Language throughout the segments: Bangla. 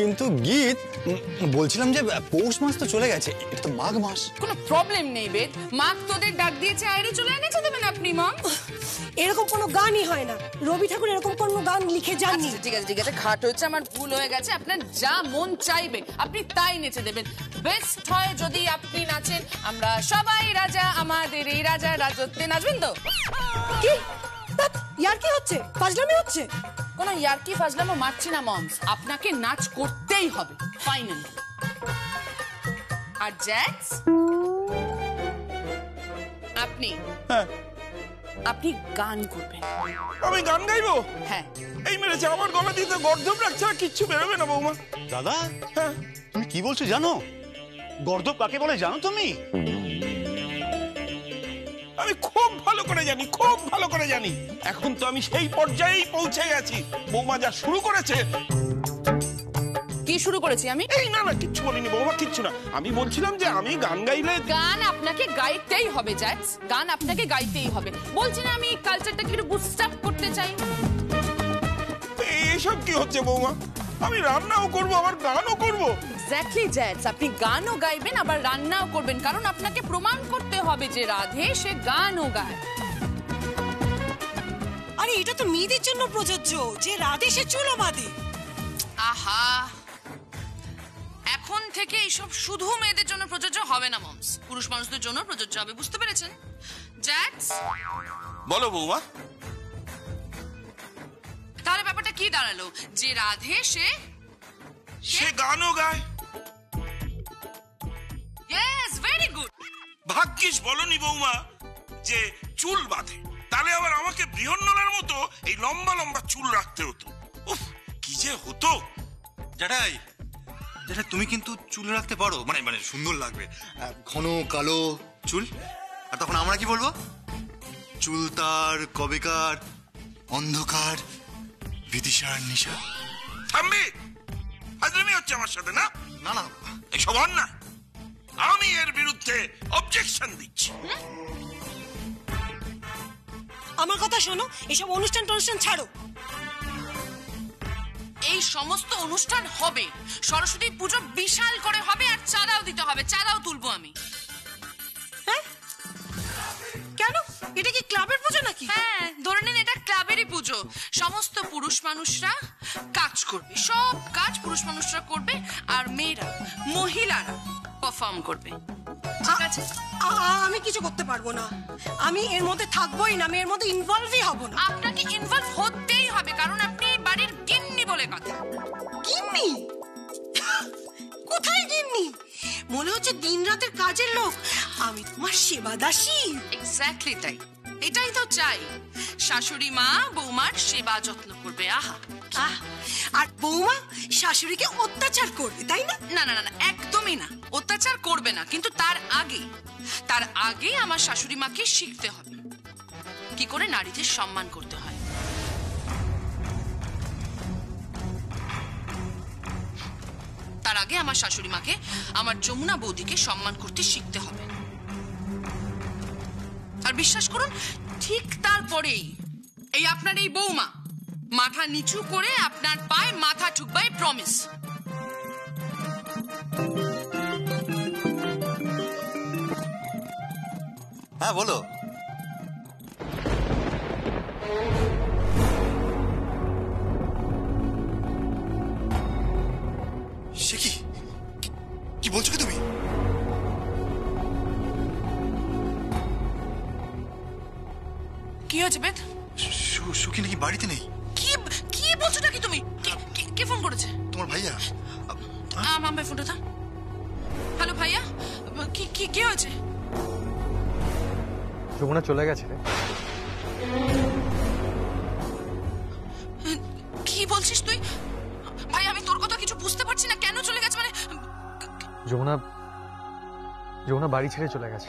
কিন্তু গীত বলছিলাম যে পৌষ মাস তো চলে গেছে, এটা তো মাঘ মাস। কোনো প্রবলেম নেই বেদ, মাঘ তোদের ডাক দিয়েছে, আইরে চলে এনেছে দেবেন আপনি মম। এরকম কোনো গানই হয় না, রবি ঠাকুর এরকম কোনো গান লিখে যাননি। ঠিক আছে ঠিক আছে, খাট হয়েছে, আমার ভুল হয়ে গেছে। আপনার যা মন চাইবে আপনি তাই নেচে দেবেন। বেস্ট হয় যদি আপনি নাচেন, আমরা সবাই রাজা, আমাদের এই রাজার রাজত্বে। নাচবেন তো? কি ইয়ার কি হচ্ছে, ফাজলামি হচ্ছে? কোনো ইয়ার্কি ফাজলামো মারছি না মমস, আপনাকে নাচ করতেই হবে ফাইনালি। আর জ্যাক্স আপনি আপনি গান করবেন। আমি গান গাইবো? হ্যাঁ। এই মেরেছে আমার গলা দিয়ে তো গর্ধব রাখছে, আর কিচ্ছু বেরোবে না বৌমা। দাদা হ্যাঁ, তুমি কি বলছো জানো? গর্ধব কাকে বলে জানো তুমি? আমি খুব ভালো করে জানি, খুব ভালো করে জানি। এখন তো আমি সেই পর্যায়েই পৌঁছে গেছি। বৌমা যা শুরু করেছে। কি শুরু করেছি আমি? এই না না, কিচ্ছু বলিনি বৌমা, কিচ্ছু না। আমি বলছিলাম যে আমি গান গাইলে। গান আপনাকে গাইতেই হবে জ্যাক্স, গান আপনাকে গাইতেই হবে। বলছি না আমি কালচারটাকে একটু বুস্ট আপ করতে চাই। এইসব কি হচ্ছে বৌমা? আমি রান্নাও করবো আবার গানও করবো। এক্স্যাক্টলি জ্যাক্স, আপনি গানও গাইবেন আবার রান্নাও করবেন, কারণ আপনাকে প্রমাণ করতে হবে যে রাধে সে গানও গায়। আরে এটা তো মেয়েদের জন্য প্রযোজ্য, যে রাধে সে চুলো বাঁধে। আহা, এখন থেকে এইসব শুধু মেয়েদের জন্য প্রযোজ্য হবে না মমস, পুরুষ মানুষদের জন্য প্রযোজ্য হবে, বুঝতে পেরেছেন? জ্যাক্স বলো বৌমা। তাহলে ব্যাপারটা কি দাঁড়ালো, যে রাধে সে গানও গায়। Yes, very good. ভাগ্যিস বলনি বৌমা যে চুল বাঁধে, তাহলে আবার আমাকে বৃহন্নলার মতো এই লম্বা লম্বা চুল রাখতে হতো। উফ, কি যে হতো। জ্যাঠাই, জ্যাঠাই তুমি কিন্তু চুল রাখতে পারো, মানে মানে সুন্দর লাগবে, ঘন কালো চুল। আর তখন আমরা কি বলবো? চুল তার কবেকার অন্ধকার বিদিশার নিশা। থামবি? ফাজলামি হচ্ছে আমার সাথে না? না না, এসব অন্যায়, আমি এর বিরুদ্ধে অবজেকশন দিচ্ছি। আমার কথা শোনো, এসব অনুষ্ঠান টনুষ্ঠান ছাড়ো। এই সমস্ত অনুষ্ঠান হবে, সরস্বতী পুজো বিশাল করে হবে, আর চাঁদাও দিতে হবে, চাঁদাও তুলবো আমি। হ্যাঁ কেন, এটা কি ক্লাবের পুজো নাকি? হ্যাঁ, ধরে নিন এটা ক্লাবেরই পুজো। সমস্ত পুরুষ মানুষরা কাজ করবে, সব কাজ পুরুষ মানুষরা করবে, আর মেয়েরা, মহিলারা পারফর্ম করবে। ঠিক আছে? আমি কিছু করতে পারবো না, আমি এর মধ্যে থাকবোই না, আমি এর মধ্যে ইনভলভই হব না। আপনাকে ইনভলভ হতেই হবে, কারণ আপনি এই বাড়ির গিন্নি বলে কথা। গিন্নি? কোথায় গিন্নি? মনে হচ্ছে দিন রাতের কাজের লোক। আমি তোমার সেবা দাসী। এক্স্যাক্টলি তাই, এটাই তো চাই। শাশুড়ি মা বৌমার সেবা যত্ন করবে। আহা, আর বৌমা শাশুড়িকে অত্যাচার করবে, তাই না? না না না, একদমই না, অত্যাচার করবে না, কিন্তু তার আগে আমার শাশুড়ি মাকে শিখতে হবে কি করে নারীদের সম্মান করতে হয়। তার আগে আমার শাশুড়ি মাকে, আমার যমুনা বৌদিকে সম্মান করতে শিখতে হবে। আর বিশ্বাস করুন, ঠিক তারপরেই এই আপনার এই বৌমা মাথা নিচু করে আপনার পায়ে মাথা ঠুকবে, প্রমিস। হ্যাঁ বলো। সে কি, কি বলছো কি তুমি? কি হয়েছে বেদ? সুখী নাকি বাড়িতে নেই? কি কি বলছো নাকি তুমি? কে ফোন করেছে? তোমার ভাইয়া। আমার ফোনটা দাও। হ্যালো ভাইয়া, কি কি কি হয়েছে? যমুনা চলে গেছে। কি বলছিস তুই? ভাই আমি তোর কথা কিছু বুঝতে পারছি না, কেন চলে গেছে? মানে যমুনা বাড়ি ছেড়ে চলে গেছে।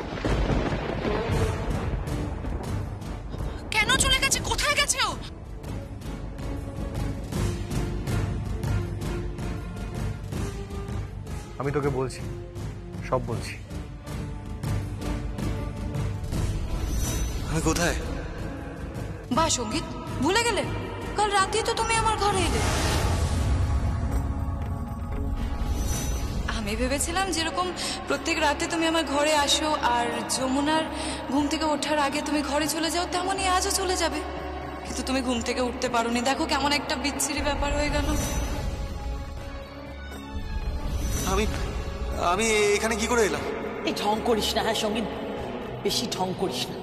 কেন চলে গেছে? কোথায় গেছে ও? আমি তোকে বলছি, সব বলছি। আমি কোথায়? বাহ সঙ্গীত, ভুলে গেলে? কাল রাতেই তো তুমি আমার ঘরে এলে। আমি ভেবেছিলাম যেরকম প্রত্যেক রাতে তুমি আমার ঘরে আসো আর যমুনার ঘুম থেকে ওঠার আগে তুমি ঘরে চলে যাও, তেমনই আজও চলে যাবে। কিন্তু তুমি ঘুম থেকে উঠতে পারোনি, দেখো কেমন একটা বিচ্ছিরি ব্যাপার হয়ে গেল। আমি এখানে কি করে এলাম? এই ঢং করিস না, হ্যাঁ সঙ্গীত, বেশি ঢং করিস না।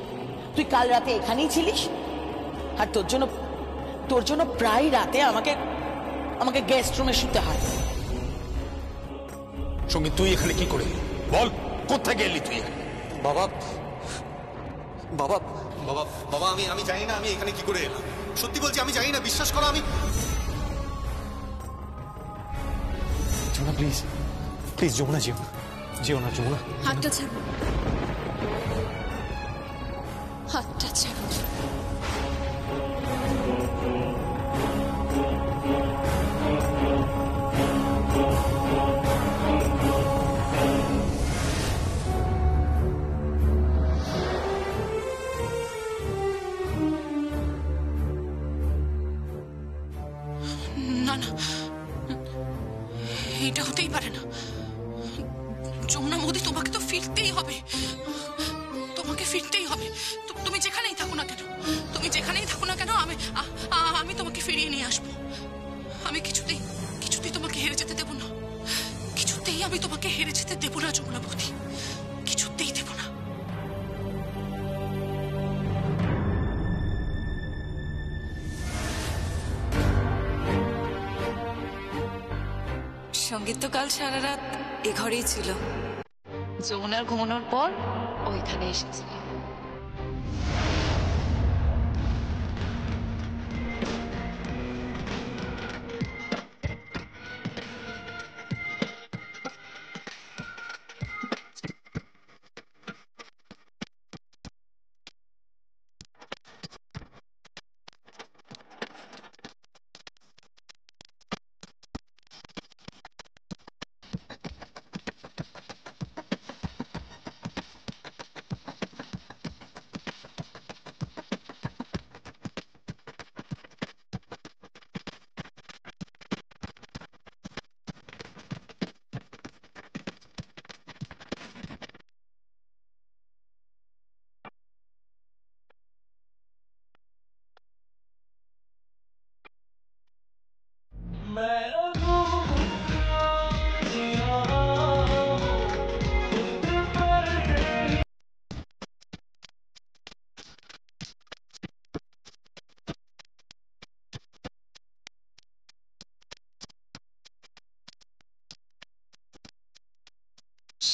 তুই কাল রাতে এখানেই ছিলিস, আর তোর জন্য প্রায় রাতে আমাকে গেস্ট রুমে শুতে হয়। সঙ্গীত, তুই এখানে কি করে এলি? বল, কোথায় গেলি তুই? বাবা বাবা বাবা বাবা আমি জানি না আমি এখানে কি করে এলাম। সত্যি বলছি আমি জানি না, বিশ্বাস করো। আমি যমুনা, প্লিজ প্লিজ, যমুনা যেও না, যমুনা। হাতটা ছাড়ো, হাতটা ছাড়ো। না না, এটা হতেই পারে না। যমুনা মোদি, তোমাকে তো ফিরতেই হবে, তোমাকে ফিরতেই হবে। তুমি যেখানেই থাকো না কেন, আমি তোমাকে ফিরিয়ে নিয়ে আসবো। আমি কিছুতেই তোমাকে হেরে যেতে দেব না, কিছুতেই আমি তোমাকে হেরে যেতে দেব না যমুনা মোদি, কিছুতেই দেব না। সঙ্গীত তো কাল সারা রাত এ ঘরেই ছিল, যমুনার ঘুমানোর পর ওইখানে এসেছিল।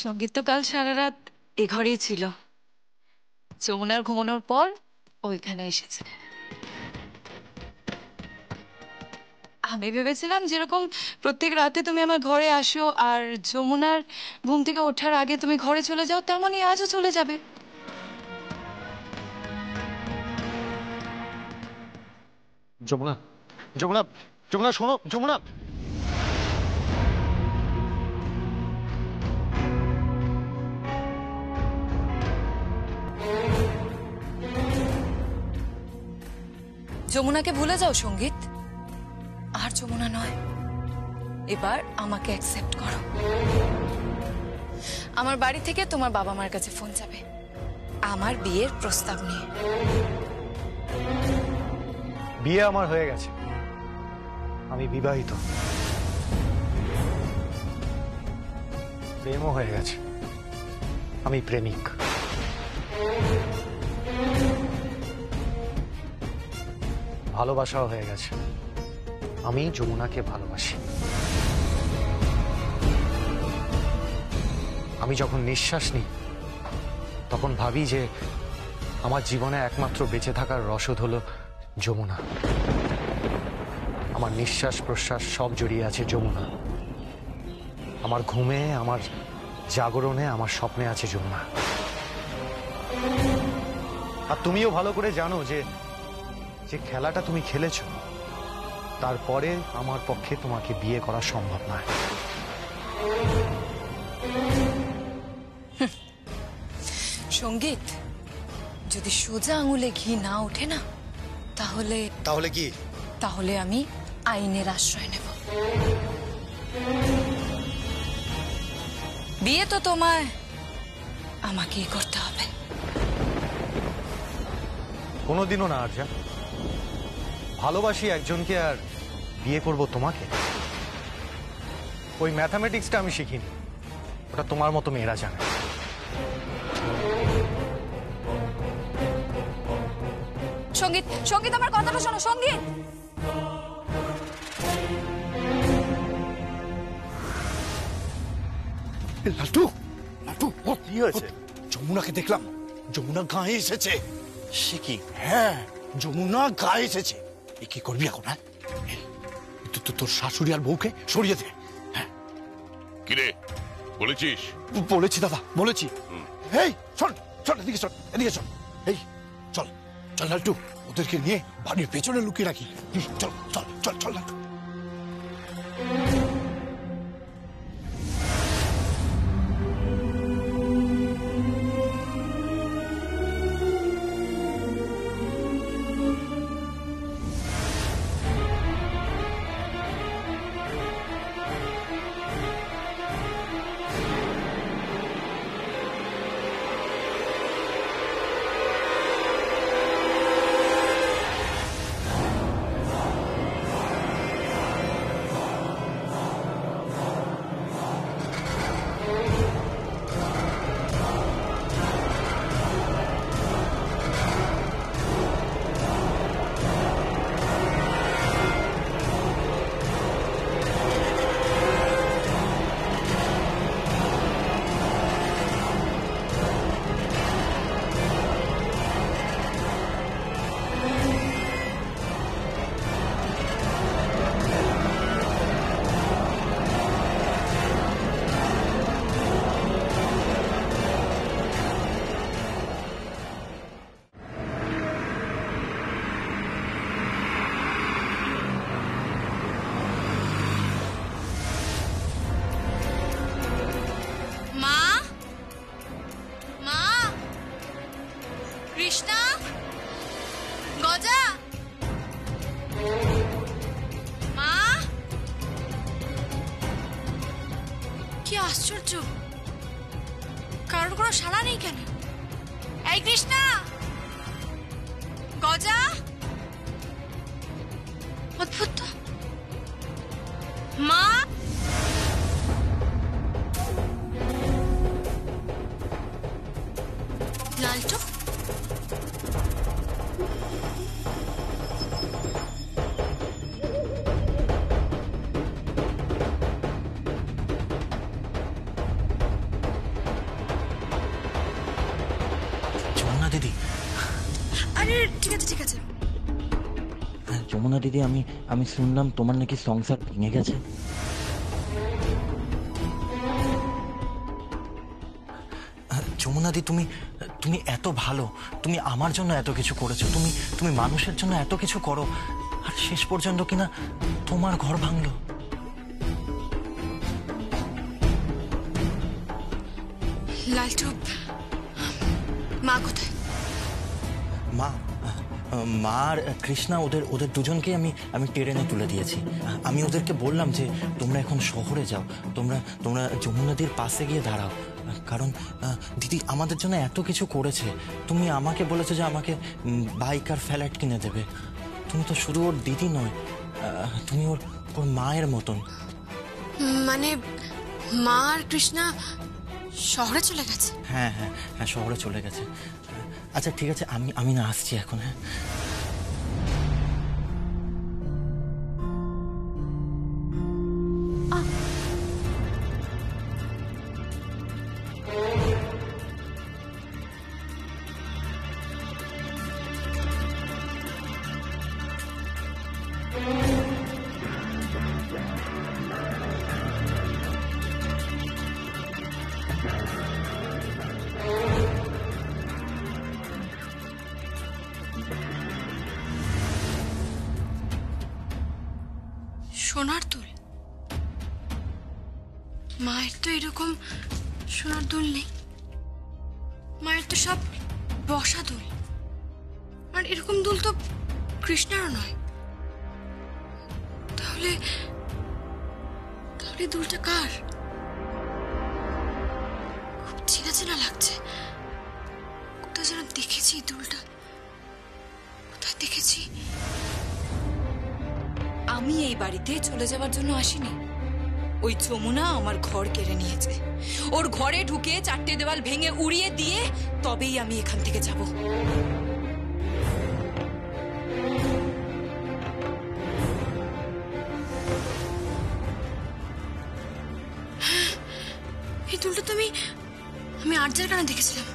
সঙ্গীত তো কাল সারা রাত এ ঘরেই ছিল, যমুনার ঘুমানোর পর ওইখানে এসেছে। আমি ভেবেছিলাম যেরকম প্রত্যেক রাতে তুমি আমার ঘরে আসো আর যমুনার ঘুম থেকে ওঠার আগে তুমি ঘরে চলে যাও, তেমনই আজও চলে যাবে। যমুনা, যমুনা, যমুনা শোনো, যমুনা। যমুনাকে ভুলে যাও সঙ্গীত, আর যমুনা নয়, এবার আমাকে অ্যাকসেপ্ট করো। আমার বাড়ি থেকে তোমার বাবা মার কাছে ফোন যাবে আমার বিয়ের প্রস্তাব নিয়ে। বিয়ে আমার হয়ে গেছে, আমি বিবাহিত। প্রেমও হয়ে গেছে, আমি প্রেমিক। ভালোবাসাও হয়ে গেছে, আমি যমুনাকে ভালোবাসি। আমি যখন নিঃশ্বাস নিই তখন ভাবি যে আমার জীবনে একমাত্র বেঁচে থাকার রসদ হলো যমুনা। আমার নিঃশ্বাস প্রশ্বাস সব জড়িয়ে আছে যমুনা। আমার ঘুমে, আমার জাগরণে, আমার স্বপ্নে আছে যমুনা। আর তুমিও ভালো করে জানো যে যে খেলাটা তুমি খেলেছ তারপরে আমার পক্ষে তোমাকে বিয়ে করা সম্ভব নয়। সঙ্গীত, যদি সোজা আঙুলে ঘি না ওঠে না, তাহলে তাহলে কি? তাহলে আমি আইনের আশ্রয় নেব। বিয়ে তো তোমায় আমাকেই করতে হবে। কোনোদিনও না আরজা। ভালোবাসি একজনকে আর বিয়ে করব তোমাকে। ওই ম্যাথামেটিক্সটা আমি শিখিনি, ওটা তোমার মতো মেয়েরা জানে। সঙ্গীত, সঙ্গীত, আমার কথাটা শোনো। সঙ্গীত, লাটু, লাটু, কি হয়েছে? যমুনাকে দেখলাম, যমুনা গায়ে এসেছে। সে কি? হ্যাঁ, যমুনা গায়ে এসেছে। এ কি করবি এখন? হ্যাঁ, তোর শাশুড়ি আর বউকে সরিয়ে দে। হ্যাঁ, কিরে বলেছিস? বলেছি দাদা, বলেছি। এই শোন, শোন, এদিকে শোন, এদিকে শোন। এই চল, চল লাটু, ওদেরকে নিয়ে বাড়ির পেছনে লুকিয়ে রাখি। চল, চল, চল, চল লাটু। কৃষ্ণা, গজা, মা, কি আশ্চর্য, কারোর কোনো সাড়া নেই কেন? এই কৃষ্ণা, গজা, অদ্ভুত তো। মা, লালটু, যমুনা দিদি। আরে ঠিক আছে, ঠিক আছে। যমুনা দিদি, আমি শুনলাম তোমার নাকি সংসার ভেঙে গেছে। যমুনা দি, তুমি এত ভালো, তুমি আমার জন্য এত কিছু করেছো, তুমি মানুষের জন্য এত কিছু করো, আর শেষ পর্যন্ত কিনা তোমার ঘর ভাঙলো। লালটু, মা কোথায়? মা আর কৃষ্ণা ওদের দুজনকে আমি ট্রেনে তুলে দিয়েছি। আমি ওদেরকে বললাম যে তোমরা এখন শহরে যাও, তোমরা যমুনা নদীর পাশে গিয়ে দাঁড়াও, কারণ দিদি আমাদের জন্য এত কিছু করেছে। তুমি আমাকে বলেছো যে আমাকে বাইক আর ফ্ল্যাট কিনে দেবে। তুমি তো শুধু ওর দিদি নয়, তুমি ওর মায়ের মতন। মানে মা আর কৃষ্ণা শহরে চলে গেছে? হ্যাঁ হ্যাঁ হ্যাঁ, শহরে চলে গেছে। আচ্ছা ঠিক আছে, আমি না আসছি এখন। হ্যাঁ, সোনার দুল? মায়ের তো এরকম সোনার দুল নেই, মায়ের তো সব বসা দুল। আর এরকম দুল তো কৃষ্ণারও নয়। তাহলে দুলটা কার? দেখেছি এই দুলটা, কোথায় দেখেছি? আমি এই বাড়িতে চলে যাওয়ার জন্য আসিনি। ওই যমুনা আমার ঘর কেড়ে নিয়েছে। ওর ঘরে ঢুকে 4টে দেওয়াল ভেঙে উড়িয়ে দিয়ে তবেই আমি এখান থেকে যাব। এই দুলটা তো আমি আর্চার কানে দেখেছিলাম।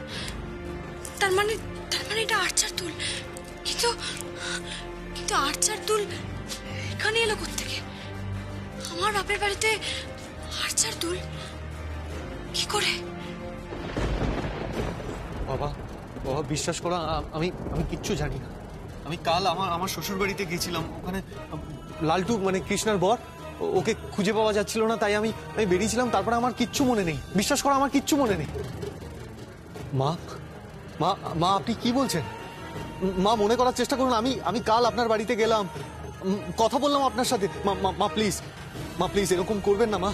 তার মানে এটা আর্চার দুল। কিন্তু কিন্তু আর্চার দুল এখানে এলো কোত্থেকে? আমার বাপের বাড়িতে আর্চার দুল কি করে? বাবা বাবা বিশ্বাস করো, আমি কিচ্ছু জানি না। আমি কাল আমার শ্বশুর বাড়িতে গেছিলাম, ওখানে লালটু মানে কৃষ্ণার বর, ওকে খুঁজে পাওয়া যাচ্ছিল না, তাই আমি বেরিয়েছিলাম। তারপরে আমার কিচ্ছু মনে নেই, বিশ্বাস করো আমার কিচ্ছু মনে নেই। মা মা মা আপনি কি বলছেন? মা মনে করার চেষ্টা করুন। আমি কাল আপনার বাড়িতে গেলাম, কথা বললাম আপনার সাথে। মা প্লিজ, মা প্লিজ এরকম করবেন না মা।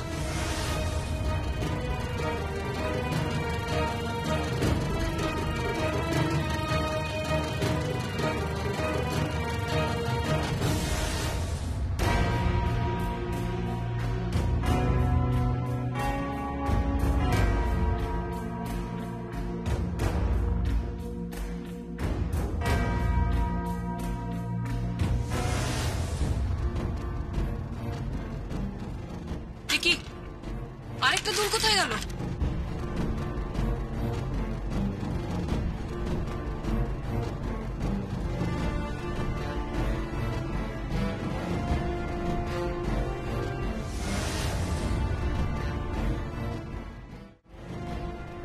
কি আরেকটা দুল কোথায় গেল?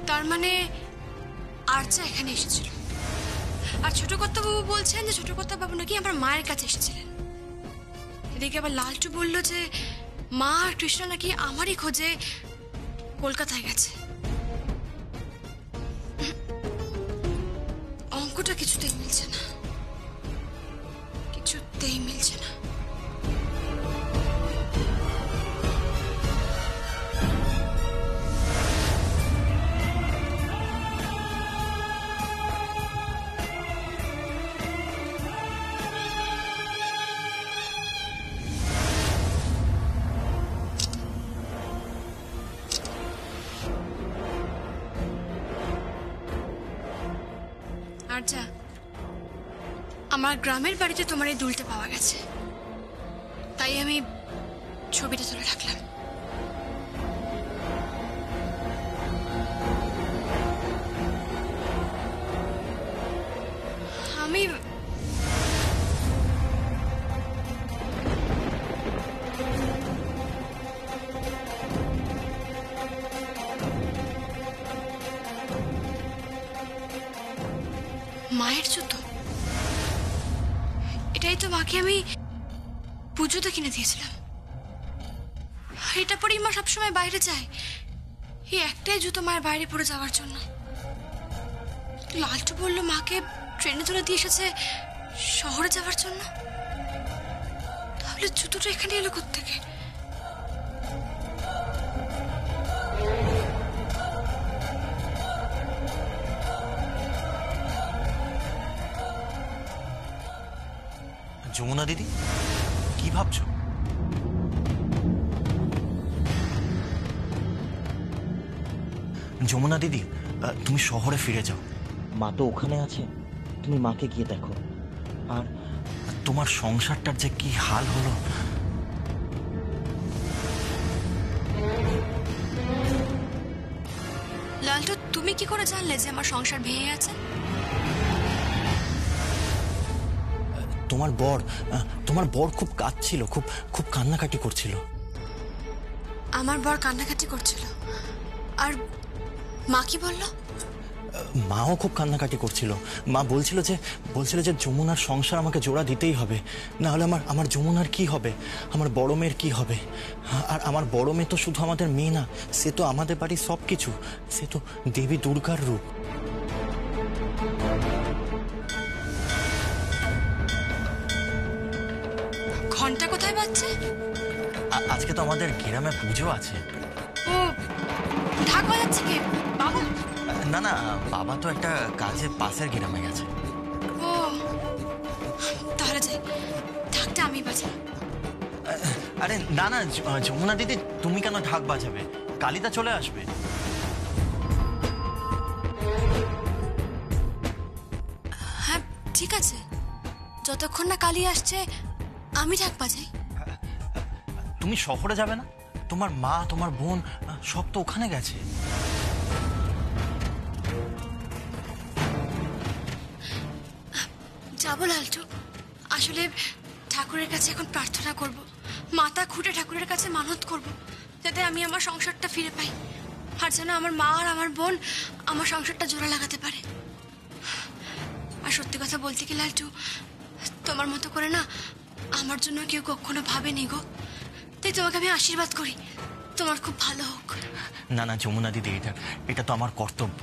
তার মানে আর্চা এখানে এসেছিল। আর ছোট কর্তাবাবু বলছেন যে ছোট কর্তাবাবু নাকি আমার মায়ের কাছে এসেছিলেন। এদিকে আবার লালটু বলল যে মা আর কৃষ্ণ নাকি আমারই খোঁজে কলকাতায় গেছে। অঙ্কটা কিছুতেই মিলছে না, কিছুতেই মিলছে না। আর্চা, আমার গ্রামের বাড়িতে তোমার এই দুলটা পাওয়া গেছে, তাই আমি ছবিটা তুলে রাখলাম। আমি মায়ের জুতো, এটাই তো মাকে আমি পুজোতে কিনে দিয়েছিলাম। এটা পরেই মা সবসময় বাইরে যায়, এই একটাই জুতো মায়ের বাইরে পড়ে যাওয়ার জন্য। লালটু বলল মাকে ট্রেনে তুলে দিয়ে এসেছে শহরে যাওয়ার জন্য। তাহলে জুতোটা এখানে এলো কোত্থেকে? যমুনা দিদি, কি ভাবছো? যমুনা দিদি, তুমি শহরে ফিরে যাও। মা তো ওখানে আছে, তুমি মাকে গিয়ে দেখো। আর তোমার সংসারটার যে কি হাল হলো। লালটু, তুমি কি করে জানলে যে আমার সংসার ভেঙে আছে? তোমার বর খুব কাঁদছিল, খুব কান্নাকাটি করছিল। আমার বর কান্নাকাটি করছিল? আর মা কি বলল? মাও খুব কান্নাকাটি করছিল। মা বলছিল যে যমুনার সংসার আমাকে জোড়া দিতেই হবে, না হলে আমার যমুনার কি হবে, আমার বড় মেয়ের কি হবে। আর আমার বড় মেয়ে তো শুধু আমাদের মেয়ে না, সে তো আমাদের বাড়ির সব কিছু, সে তো দেবী দুর্গার রূপ। ঘন্টা কোথায় বাজছে? আজকে তো আমাদের গ্রামে পুজো আছে। ও ঢাক বাজাচ্ছে কে? বাবা? না না, বাবা তো একটা কাজে পাশের গ্রামে গেছে। ও তাহলে যাই, ঢাকটা আমি বাজাই। আরে না না যমুনা দিদি, তুমি কেন ঢাক বাজাবে? কালিদা চলে আসবে। হ্যাঁ ঠিক আছে, যতক্ষণ না কালি আসছে আমি ঢাক বাজাই। তুমি শহরে যাবে না? তোমার মা তোমার বোন সব তো ওখানে গেছে। যাবো লালটু, আসলে ঠাকুরের কাছে এখন প্রার্থনা করব, মাথা খুঁটে ঠাকুরের কাছে মানত করব, যাতে আমি আমার সংসারটা ফিরে পাই, আর যেন আমার মা আর আমার বোন আমার সংসারটা জোড়া লাগাতে পারে। আর সত্যি কথা বলতে কি লালটু, তোমার মতো করে না আমার জন্য কেউ কখনো ভাবেনি গো, তাই তোমাকে আমি আশীর্বাদ করি, তোমার খুব ভালো হোক। না না যমুনা দিদি, এটা তো আমার কর্তব্য।